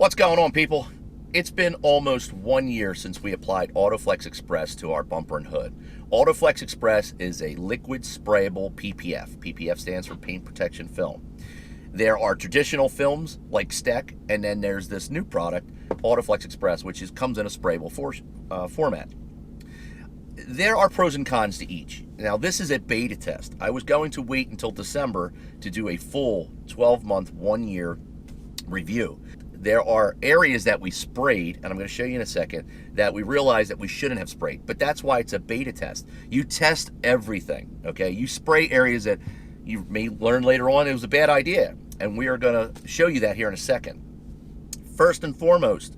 What's going on, people? It's been almost 1 year since we applied AutoFlex Express to our bumper and hood. AutoFlex Express is a liquid sprayable PPF. PPF stands for paint protection film. There are traditional films like Steck, and then there's this new product, AutoFlex Express, which comes in a sprayable format. There are pros and cons to each. Now, this is a beta test. I was going to wait until December to do a full 12-month, 1-year review. There are areas that we sprayed, and I'm going to show you in a second, that we realized that we shouldn't have sprayed. But that's why it's a beta test. You test everything, okay? You spray areas that you may learn later on it was a bad idea. And we are going to show you that here in a second. First and foremost,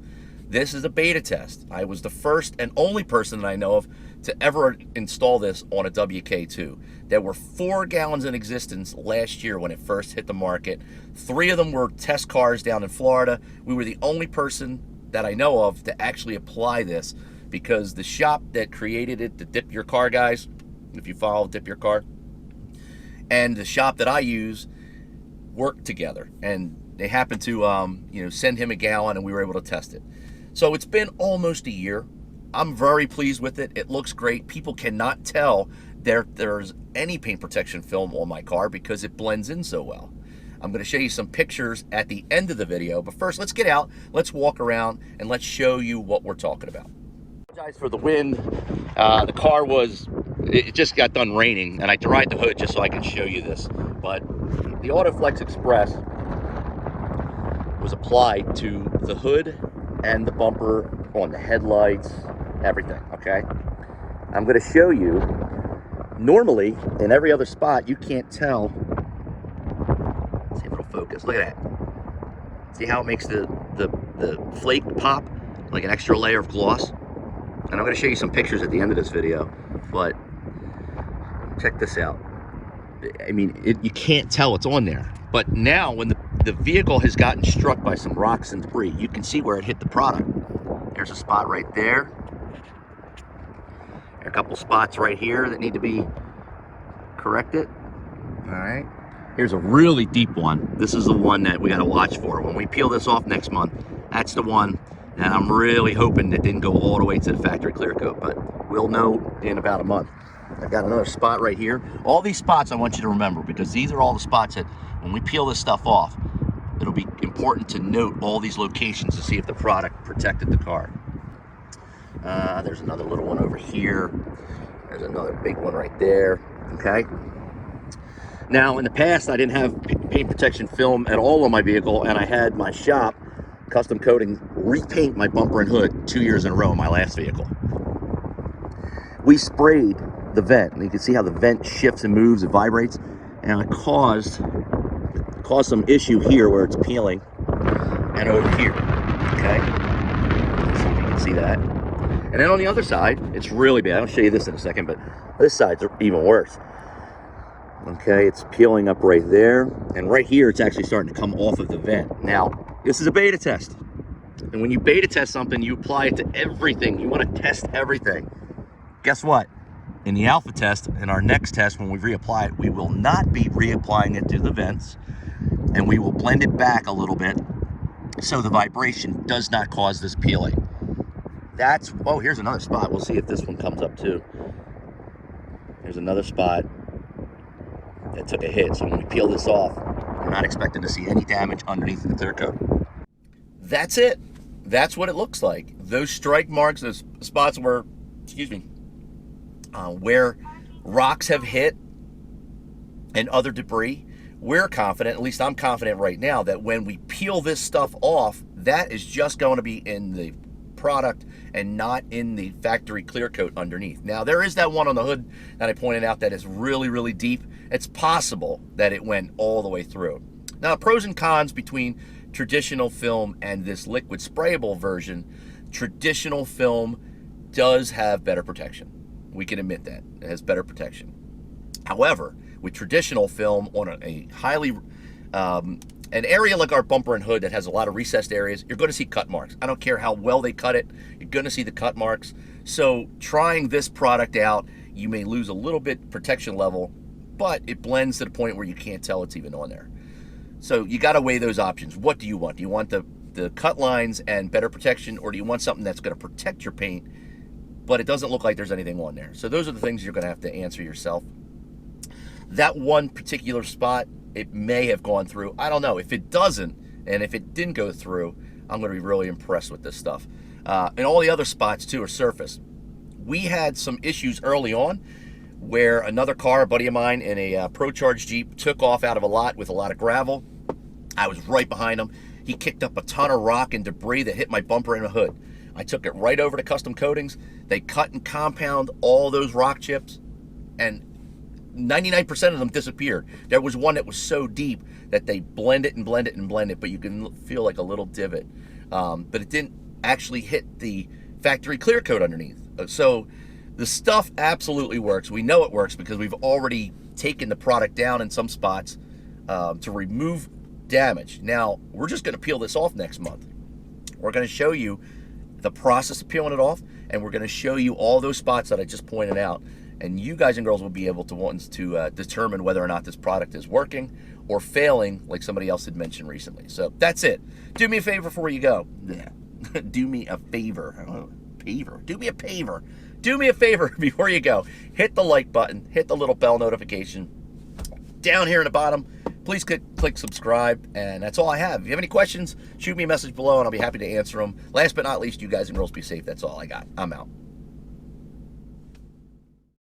this is a beta test. I was the first and only person that I know of to ever install this on a WK2. There were 4 gallons in existence last year when it first hit the market. 3 of them were test cars down in Florida. We were the only person that I know of to actually apply this because the shop that created it, the Dip Your Car guys, if you follow Dip Your Car, and the shop that I use worked together, and they happened to send him a gallon, and we were able to test it. So it's been almost a year. I'm very pleased with it. It looks great. People cannot tell there's any paint protection film on my car because it blends in so well. I'm going to show you some pictures at the end of the video, but first let's get out, let's walk around, and let's show you what we're talking about. Apologize for the wind. The car it just got done raining, and I dried the hood just so I can show you this. But the AutoFlex Express was applied to the hood and the bumper, on the headlights, everything, okay? I'm going to show you, normally, in every other spot, you can't tell. Let's see if it'll focus. Look at that. See how it makes the flake pop? Like an extra layer of gloss? And I'm going to show you some pictures at the end of this video, but check this out. I mean, you can't tell it's on there. But now, when the vehicle has gotten struck by some rocks and debris, you can see where it hit the product. There's a spot right there. There are a couple spots right here that need to be corrected. All right. Here's a really deep one. This is the one that we got to watch for. When we peel this off next month, that's the one. And I'm really hoping it didn't go all the way to the factory clear coat, but we'll know in about a month. I've got another spot right here. All these spots I want you to remember, because these are all the spots that when we peel this stuff off, it'll be important to note all these locations to see if the product protected the car. There's another little one over here. There's another big one right there, okay? Now, in the past, I didn't have paint protection film at all on my vehicle, and I had my shop, Custom Coating, repaint my bumper and hood 2 years in a row in my last vehicle. We sprayed the vent, and you can see how the vent shifts and moves, it vibrates, and it caused some issue here where it's peeling, and over here, okay? Let's see if you can see that. And then on the other side, it's really bad. I'll show you this in a second, but this side's even worse. Okay, it's peeling up right there, and right here, it's actually starting to come off of the vent. Now, this is a beta test, and when you beta test something, you apply it to everything. You want to test everything. Guess what? In the alpha test, in our next test, when we reapply it, we will not be reapplying it to the vents, and we will blend it back a little bit so the vibration does not cause this peeling. Oh, here's another spot. We'll see if this one comes up too. There's another spot that took a hit, so when we peel this off, we're not expecting to see any damage underneath the clear coat. That's it. That's what it looks like. Those strike marks, those spots where, where rocks have hit and other debris, we're confident, at least I'm confident right now, that when we peel this stuff off, that is just going to be in the product and not in the factory clear coat underneath. Now, there is that one on the hood that I pointed out that is really, really deep. It's possible that it went all the way through. Now, pros and cons between traditional film and this liquid sprayable version. Traditional film does have better protection. We can admit that. It has better protection. However, with traditional film on a highly, an area like our bumper and hood that has a lot of recessed areas, you're going to see cut marks. I don't care how well they cut it, you're going to see the cut marks. So trying this product out, you may lose a little bit protection level, but it blends to the point where you can't tell it's even on there. So you got to weigh those options. What do you want? Do you want the the cut lines and better protection, or do you want something that's going to protect your paint, but it doesn't look like there's anything on there? So those are the things you're going to have to answer yourself. That one particular spot, it may have gone through. I don't know. If it doesn't, and if it didn't go through, I'm going to be really impressed with this stuff. And all the other spots, too, are surface. We had some issues early on where another car, a buddy of mine in a Pro Charge Jeep, took off out of a lot with a lot of gravel. I was right behind him. He kicked up a ton of rock and debris that hit my bumper and the hood. I took it right over to Custom Coatings. They cut and compound all those rock chips, and 99% of them disappeared. There was one that was so deep that they blend it and blend it and blend it, but you can feel like a little divot. But it didn't actually hit the factory clear coat underneath. So the stuff absolutely works. We know it works because we've already taken the product down in some spots to remove damage. Now, we're just going to peel this off next month. We're going to show you the process of peeling it off, and we're going to show you all those spots that I just pointed out. And you guys and girls will be able to determine whether or not this product is working or failing, like somebody else had mentioned recently. So that's it. Do me a favor before you go. Do me a favor. Do me a favor. Do me a favor before you go. Hit the like button. Hit the little bell notification. Down here in the bottom, please click subscribe. And that's all I have. If you have any questions, shoot me a message below, and I'll be happy to answer them. Last but not least, you guys and girls be safe. That's all I got. I'm out.